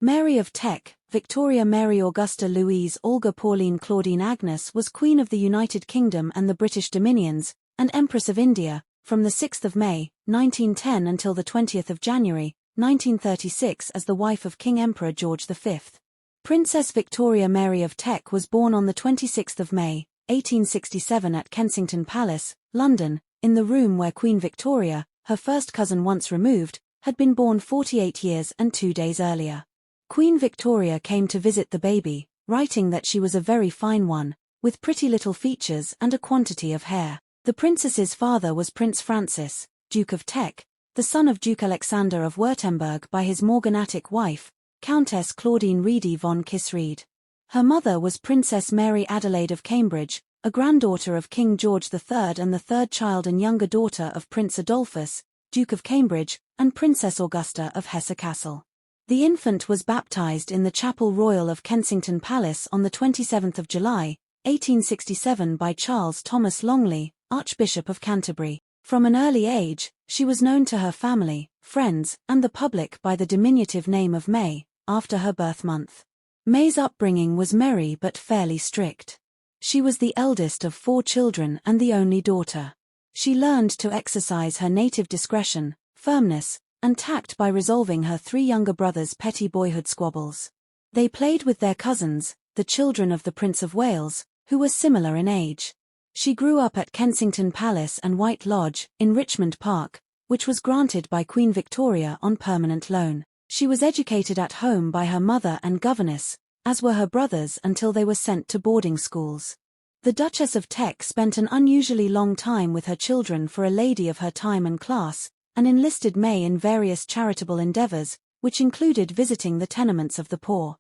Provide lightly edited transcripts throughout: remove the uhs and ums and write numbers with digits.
Mary of Teck, Victoria Mary Augusta Louise Olga Pauline Claudine Agnes was Queen of the United Kingdom and the British Dominions, and Empress of India, from the 6th of May, 1910 until the 20th of January, 1936 as the wife of King Emperor George V. Princess Victoria Mary of Teck was born on the 26th of May, 1867 at Kensington Palace, London, in the room where Queen Victoria, her first cousin once removed, had been born 48 years and 2 days earlier. Queen Victoria came to visit the baby, writing that she was a very fine one, with pretty little features and a quantity of hair. The princess's father was Prince Francis, Duke of Teck, the son of Duke Alexander of Württemberg by his morganatic wife, Countess Claudine Reedy von Kissried. Her mother was Princess Mary Adelaide of Cambridge, a granddaughter of King George III and the third child and younger daughter of Prince Adolphus, Duke of Cambridge, and Princess Augusta of Hesse-Kassel. The infant was baptized in the Chapel Royal of Kensington Palace on the 27th of July, 1867 by Charles Thomas Longley, Archbishop of Canterbury. From an early age, she was known to her family, friends, and the public by the diminutive name of May, after her birth month. May's upbringing was merry but fairly strict. She was the eldest of 4 children and the only daughter. She learned to exercise her native discretion, firmness, and tact by resolving her 3 younger brothers' petty boyhood squabbles. They played with their cousins, the children of the Prince of Wales, who were similar in age. She grew up at Kensington Palace and White Lodge, in Richmond Park, which was granted by Queen Victoria on permanent loan. She was educated at home by her mother and governess, as were her brothers until they were sent to boarding schools. The Duchess of Teck spent an unusually long time with her children for a lady of her time and class, and enlisted May in various charitable endeavors, which included visiting the tenements of the poor.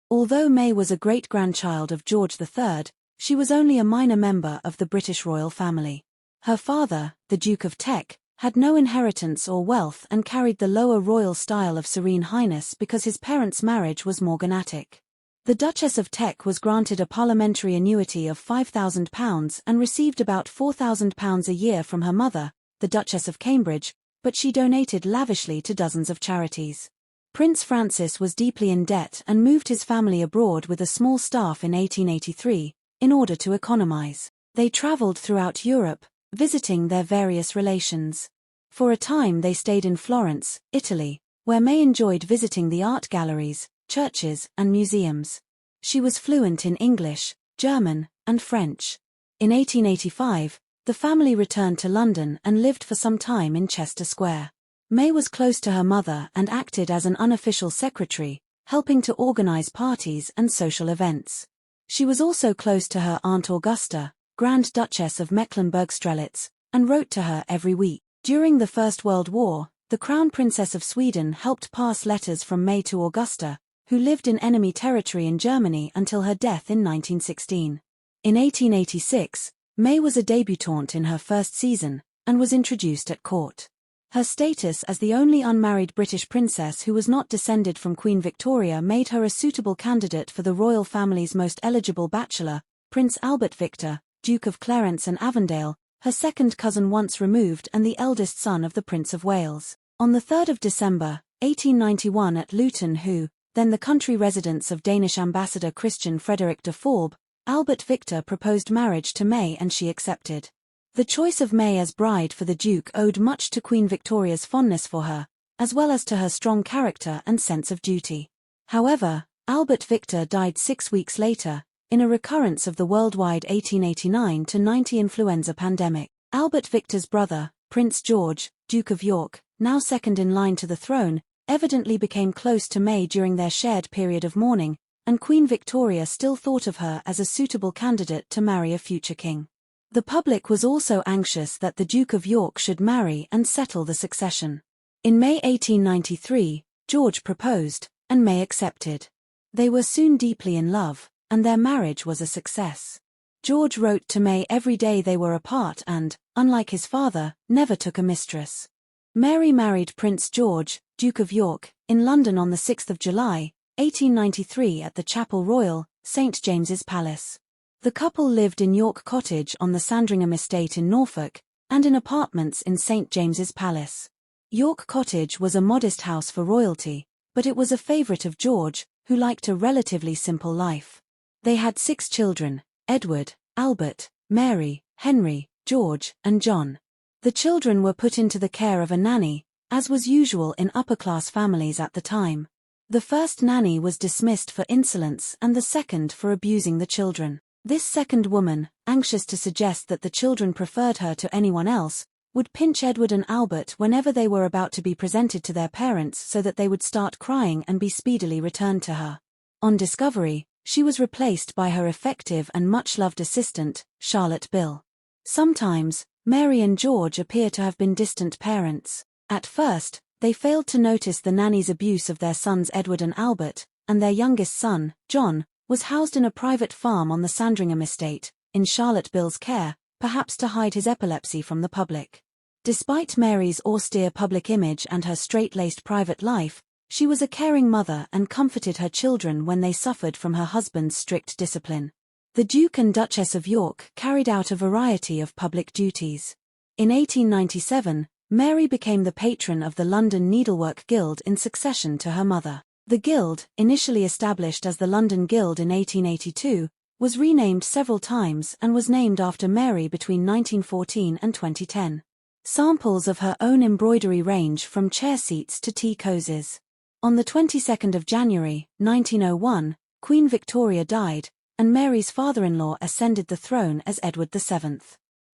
Although May was a great-grandchild of George III, she was only a minor member of the British royal family. Her father, the Duke of Teck, had no inheritance or wealth and carried the lower royal style of Serene Highness because his parents' marriage was morganatic. The Duchess of Teck was granted a parliamentary annuity of £5,000 and received about £4,000 a year from her mother, the Duchess of Cambridge, but she donated lavishly to dozens of charities. Prince Francis was deeply in debt and moved his family abroad with a small staff in 1883, in order to economize. They traveled throughout Europe, visiting their various relations. For a time they stayed in Florence, Italy, where May enjoyed visiting the art galleries, churches, and museums. She was fluent in English, German, and French. In 1885, the family returned to London and lived for some time in Chester Square. May was close to her mother and acted as an unofficial secretary, helping to organize parties and social events. She was also close to her Aunt Augusta, Grand Duchess of Mecklenburg-Strelitz, and wrote to her every week. During the First World War, the Crown Princess of Sweden helped pass letters from May to Augusta, who lived in enemy territory in Germany until her death in 1916. In 1886, May was a debutante in her first season, and was introduced at court. Her status as the only unmarried British princess who was not descended from Queen Victoria made her a suitable candidate for the royal family's most eligible bachelor, Prince Albert Victor, Duke of Clarence and Avondale, her second cousin once removed and the eldest son of the Prince of Wales. On the 3rd of December, 1891 at Luton who, then the country residence of Danish ambassador Christian Frederick de Forbes, Albert Victor proposed marriage to May and she accepted. The choice of May as bride for the Duke owed much to Queen Victoria's fondness for her, as well as to her strong character and sense of duty. However, Albert Victor died 6 weeks later, in a recurrence of the worldwide 1889-90 influenza pandemic. Albert Victor's brother, Prince George, Duke of York, now second in line to the throne, evidently became close to May during their shared period of mourning, and Queen Victoria still thought of her as a suitable candidate to marry a future king. The public was also anxious that the Duke of York should marry and settle the succession. In May 1893, George proposed, and May accepted. They were soon deeply in love, and their marriage was a success. George wrote to May every day they were apart and, unlike his father, never took a mistress. Mary married Prince George, Duke of York, in London on the 6th of July, 1893 at the Chapel Royal, St James's Palace. The couple lived in York Cottage on the Sandringham estate in Norfolk, and in apartments in St James's Palace. York Cottage was a modest house for royalty, but it was a favorite of George, who liked a relatively simple life. They had 6 children: Edward, Albert, Mary, Henry, George, and John. The children were put into the care of a nanny, as was usual in upper-class families at the time. The first nanny was dismissed for insolence and the second for abusing the children. This second woman, anxious to suggest that the children preferred her to anyone else, would pinch Edward and Albert whenever they were about to be presented to their parents so that they would start crying and be speedily returned to her. On discovery, she was replaced by her effective and much-loved assistant, Charlotte Bill. Sometimes, Mary and George appear to have been distant parents. At first, they failed to notice the nanny's abuse of their sons Edward and Albert, and their youngest son, John, was housed in a private farm on the Sandringham estate, in Charlotte Bill's care, perhaps to hide his epilepsy from the public. Despite Mary's austere public image and her straight-laced private life, she was a caring mother and comforted her children when they suffered from her husband's strict discipline. The Duke and Duchess of York carried out a variety of public duties. In 1897, Mary became the patron of the London Needlework Guild in succession to her mother. The Guild, initially established as the London Guild in 1882, was renamed several times and was named after Mary between 1914 and 2010. Samples of her own embroidery range from chair seats to tea cozies. On the 22nd of January, 1901, Queen Victoria died, and Mary's father-in-law ascended the throne as Edward VII.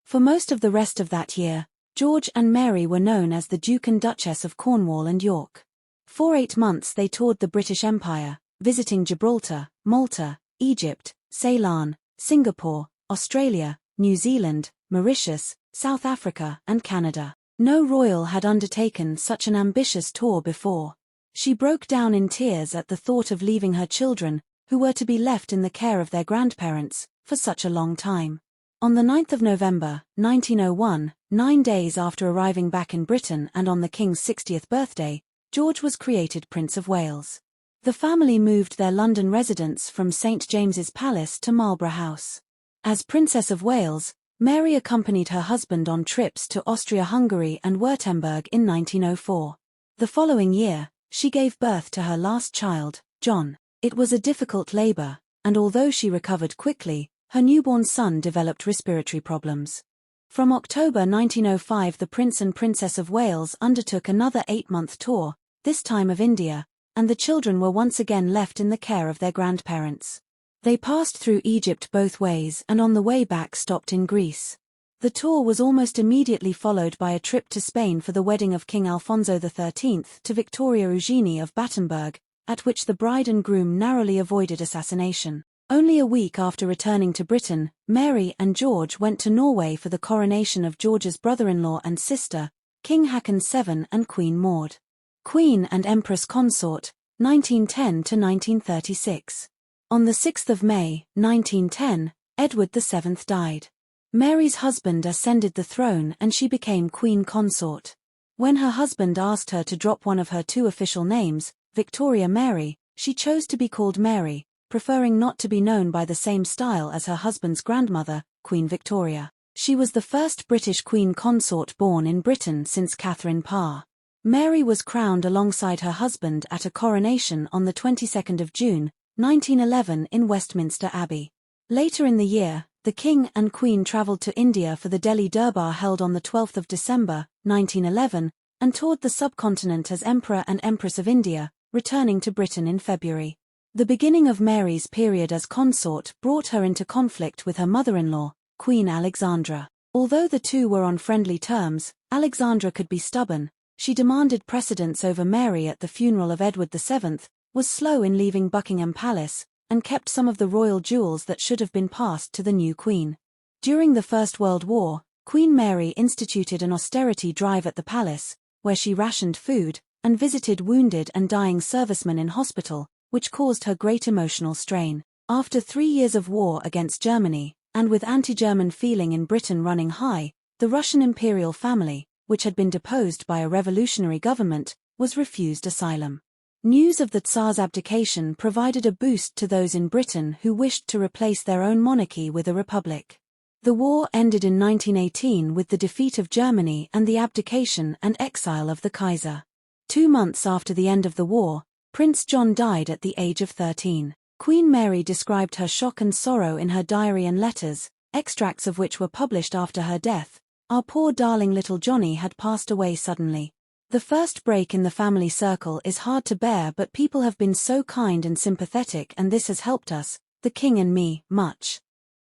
For most of the rest of that year, George and Mary were known as the Duke and Duchess of Cornwall and York. For 8 months they toured the British Empire, visiting Gibraltar, Malta, Egypt, Ceylon, Singapore, Australia, New Zealand, Mauritius, South Africa, and Canada. No royal had undertaken such an ambitious tour before. She broke down in tears at the thought of leaving her children, who were to be left in the care of their grandparents, for such a long time. On the 9th of November, 1901, 9 days after arriving back in Britain and on the King's 60th birthday, George was created Prince of Wales. The family moved their London residence from St James's Palace to Marlborough House. As Princess of Wales, Mary accompanied her husband on trips to Austria-Hungary and Württemberg in 1904. The following year, she gave birth to her last child, John. It was a difficult labor, and although she recovered quickly, her newborn son developed respiratory problems. From October 1905 the Prince and Princess of Wales undertook another 8-month tour, this time of India, and the children were once again left in the care of their grandparents. They passed through Egypt both ways and on the way back stopped in Greece. The tour was almost immediately followed by a trip to Spain for the wedding of King Alfonso XIII to Victoria Eugenie of Battenberg, at which the bride and groom narrowly avoided assassination. Only a week after returning to Britain, Mary and George went to Norway for the coronation of George's brother-in-law and sister, King Haakon VII and Queen Maud. Queen and Empress Consort, 1910 to 1936. On the 6th of May, 1910, Edward VII died. Mary's husband ascended the throne and she became Queen Consort. When her husband asked her to drop one of her 2 official names, Victoria Mary, she chose to be called Mary, preferring not to be known by the same style as her husband's grandmother, Queen Victoria. She was the first British Queen Consort born in Britain since Catherine Parr. Mary was crowned alongside her husband at a coronation on the 22nd of June, 1911 in Westminster Abbey. Later in the year, the King and Queen travelled to India for the Delhi Durbar held on the 12th of December, 1911, and toured the subcontinent as Emperor and Empress of India, returning to Britain in February. The beginning of Mary's period as consort brought her into conflict with her mother-in-law, Queen Alexandra. Although the two were on friendly terms, Alexandra could be stubborn. She demanded precedence over Mary at the funeral of Edward VII, was slow in leaving Buckingham Palace, and kept some of the royal jewels that should have been passed to the new queen. During the First World War, Queen Mary instituted an austerity drive at the palace, where she rationed food, and visited wounded and dying servicemen in hospital, which caused her great emotional strain. After 3 years of war against Germany, and with anti-German feeling in Britain running high, the Russian imperial family, which had been deposed by a revolutionary government, was refused asylum. News of the Tsar's abdication provided a boost to those in Britain who wished to replace their own monarchy with a republic. The war ended in 1918 with the defeat of Germany and the abdication and exile of the Kaiser. 2 months after the end of the war, Prince John died at the age of 13. Queen Mary described her shock and sorrow in her diary and letters, extracts of which were published after her death. Our poor darling little Johnny had passed away suddenly. The first break in the family circle is hard to bear, but people have been so kind and sympathetic, and this has helped us, the King and me, much.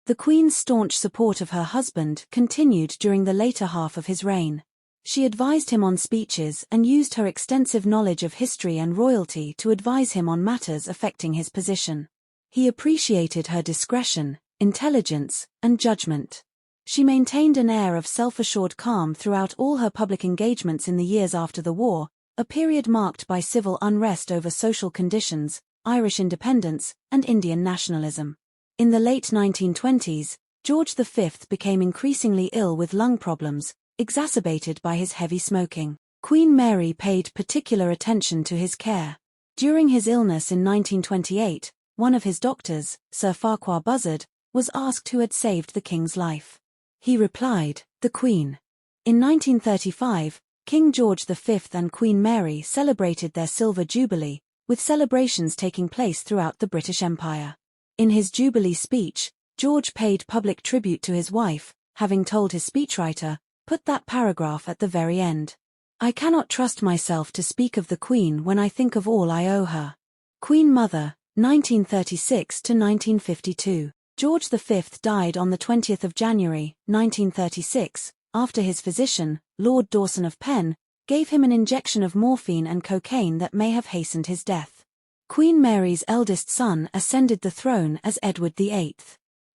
The Queen's staunch support of her husband continued during the later half of his reign. She advised him on speeches and used her extensive knowledge of history and royalty to advise him on matters affecting his position. He appreciated her discretion, intelligence, and judgment. She maintained an air of self-assured calm throughout all her public engagements in the years after the war, a period marked by civil unrest over social conditions, Irish independence, and Indian nationalism. In the late 1920s, George V became increasingly ill with lung problems, exacerbated by his heavy smoking. Queen Mary paid particular attention to his care. During his illness in 1928, one of his doctors, Sir Farquhar Buzzard, was asked who had saved the king's life. He replied, "The Queen." In 1935, King George V and Queen Mary celebrated their Silver Jubilee, with celebrations taking place throughout the British Empire. In his Jubilee speech, George paid public tribute to his wife, having told his speechwriter, "Put that paragraph at the very end. I cannot trust myself to speak of the Queen when I think of all I owe her." Queen Mother, 1936 to 1952. George V died on the 20th of January, 1936, after his physician, Lord Dawson of Penn, gave him an injection of morphine and cocaine that may have hastened his death. Queen Mary's eldest son ascended the throne as Edward VIII.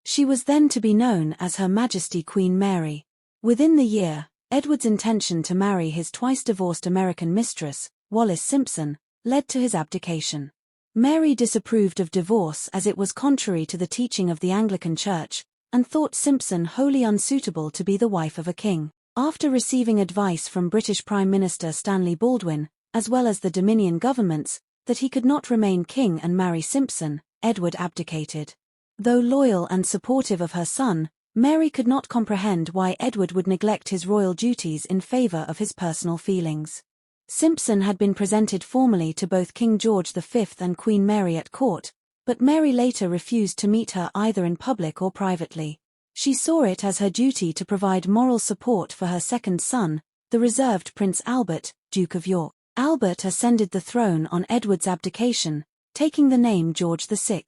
She was then to be known as Her Majesty Queen Mary. Within the year, Edward's intention to marry his twice-divorced American mistress, Wallis Simpson, led to his abdication. Mary disapproved of divorce as it was contrary to the teaching of the Anglican Church, and thought Simpson wholly unsuitable to be the wife of a king. After receiving advice from British Prime Minister Stanley Baldwin, as well as the Dominion governments, that he could not remain king and marry Simpson, Edward abdicated. Though loyal and supportive of her son, Mary could not comprehend why Edward would neglect his royal duties in favour of his personal feelings. Simpson had been presented formally to both King George V and Queen Mary at court, but Mary later refused to meet her either in public or privately. She saw it as her duty to provide moral support for her second son, the reserved Prince Albert, Duke of York. Albert ascended the throne on Edward's abdication, taking the name George VI.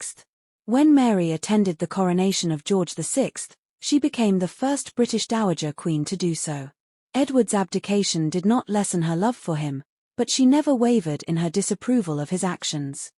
When Mary attended the coronation of George VI, she became the first British Dowager Queen to do so. Edward's abdication did not lessen her love for him, but she never wavered in her disapproval of his actions.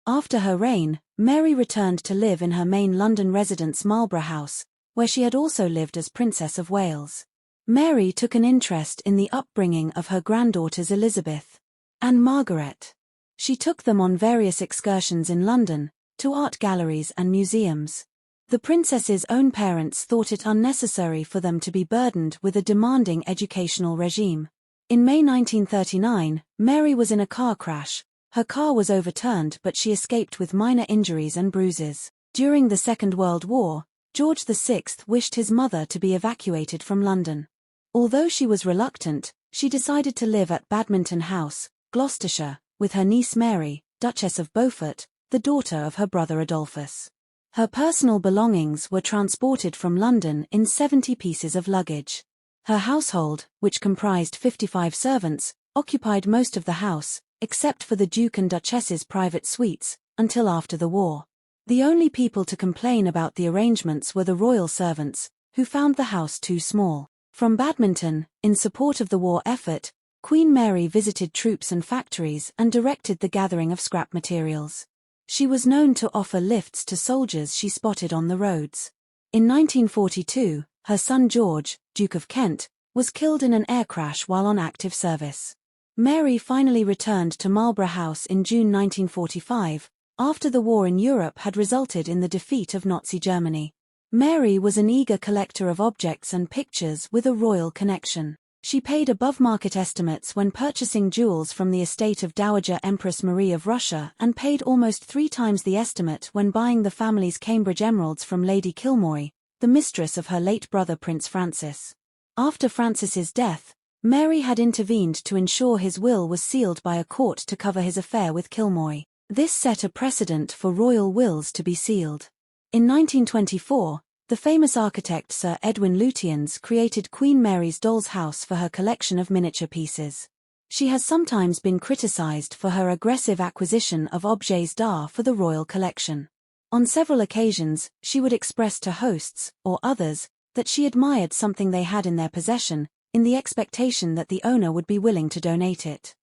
After her reign, Mary returned to live in her main London residence Marlborough House, where she had also lived as Princess of Wales. Mary took an interest in the upbringing of her granddaughters Elizabeth and Margaret. She took them on various excursions in London, to art galleries and museums. The princess's own parents thought it unnecessary for them to be burdened with a demanding educational regime. In May 1939, Mary was in a car crash. Her car was overturned, but she escaped with minor injuries and bruises. During the Second World War, George VI wished his mother to be evacuated from London. Although she was reluctant, she decided to live at Badminton House, Gloucestershire, with her niece Mary, Duchess of Beaufort, the daughter of her brother Adolphus. Her personal belongings were transported from London in 70 pieces of luggage. Her household, which comprised 55 servants, occupied most of the house, except for the Duke and Duchess's private suites, until after the war. The only people to complain about the arrangements were the royal servants, who found the house too small. From Badminton, in support of the war effort, Queen Mary visited troops and factories and directed the gathering of scrap materials. She was known to offer lifts to soldiers she spotted on the roads. In 1942, her son George, Duke of Kent, was killed in an air crash while on active service. Mary finally returned to Marlborough House in June 1945, after the war in Europe had resulted in the defeat of Nazi Germany. Mary was an eager collector of objects and pictures with a royal connection. She paid above-market estimates when purchasing jewels from the estate of Dowager Empress Marie of Russia and paid almost 3 times the estimate when buying the family's Cambridge emeralds from Lady Kilmoy, the mistress of her late brother Prince Francis. After Francis's death, Mary had intervened to ensure his will was sealed by a court to cover his affair with Kilmoy. This set a precedent for royal wills to be sealed. In 1924, the famous architect Sir Edwin Lutyens created Queen Mary's doll's house for her collection of miniature pieces. She has sometimes been criticized for her aggressive acquisition of objets d'art for the royal collection. On several occasions, she would express to hosts, or others, that she admired something they had in their possession, in the expectation that the owner would be willing to donate it.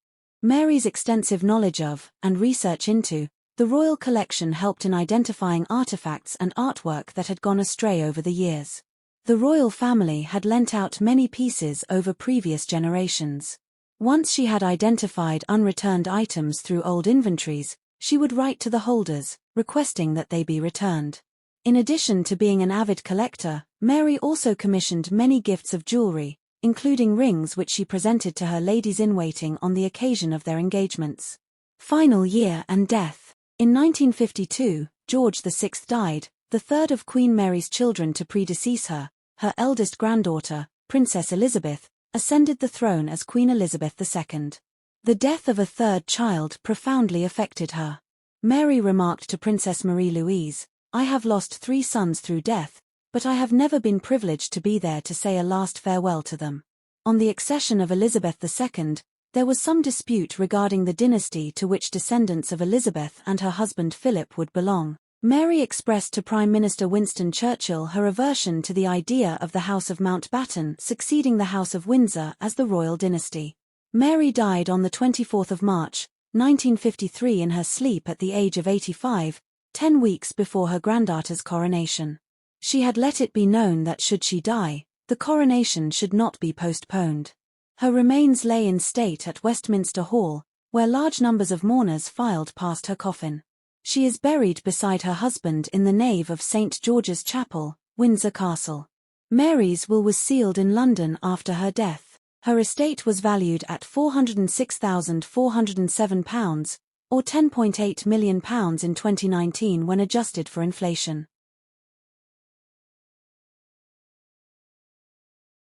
Mary's extensive knowledge of, and research into, the royal collection helped in identifying artifacts and artwork that had gone astray over the years. The royal family had lent out many pieces over previous generations. Once she had identified unreturned items through old inventories, she would write to the holders, requesting that they be returned. In addition to being an avid collector, Mary also commissioned many gifts of jewelry, including rings which she presented to her ladies-in-waiting on the occasion of their engagements. Final year and death. In 1952, George VI died, the third of Queen Mary's children to predecease her. Her eldest granddaughter, Princess Elizabeth, ascended the throne as Queen Elizabeth II. The death of a third child profoundly affected her. Mary remarked to Princess Marie-Louise, "I have lost 3 sons through death, but I have never been privileged to be there to say a last farewell to them." On the accession of Elizabeth II, there was some dispute regarding the dynasty to which descendants of Elizabeth and her husband Philip would belong. Mary expressed to Prime Minister Winston Churchill her aversion to the idea of the House of Mountbatten succeeding the House of Windsor as the royal dynasty. Mary died on the 24th of March, 1953 in her sleep at the age of 85, 10 weeks before her granddaughter's coronation. She had let it be known that should she die, the coronation should not be postponed. Her remains lay in state at Westminster Hall, where large numbers of mourners filed past her coffin. She is buried beside her husband in the nave of St. George's Chapel, Windsor Castle. Mary's will was sealed in London after her death. Her estate was valued at £406,407, or £10.8 million in 2019 when adjusted for inflation.